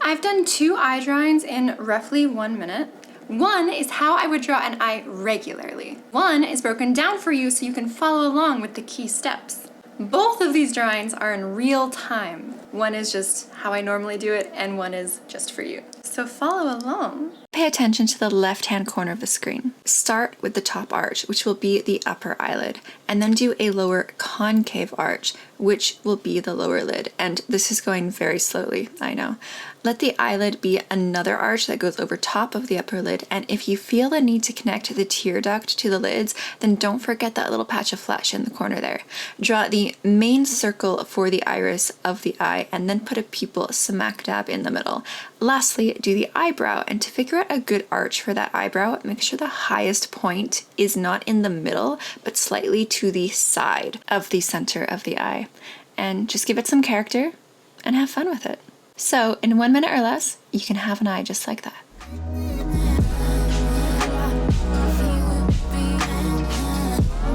I've done 2 eye drawings in roughly 1 minute. One is how I would draw an eye regularly. One is broken down for you so you can follow along with the key steps. Both of these drawings are in real time. One is just how I normally do it, and one is just for you. So follow along. Pay attention to the left-hand corner of the screen. Start with the top arch, which will be the upper eyelid, and then do a lower concave arch, which will be the lower lid. And this is going very slowly, I know. Let the eyelid be another arch that goes over top of the upper lid, and if you feel the need to connect the tear duct to the lids, then don't forget that little patch of flesh in the corner there. Draw the main circle for the iris of the eye, and then put a pupil smack dab in the middle. Lastly, do the eyebrow, and to figure out a good arch for that eyebrow, make sure the highest point is not in the middle, but slightly to the side of the center of the eye. And just give it some character and have fun with it. So in 1 minute or less, you can have an eye just like that.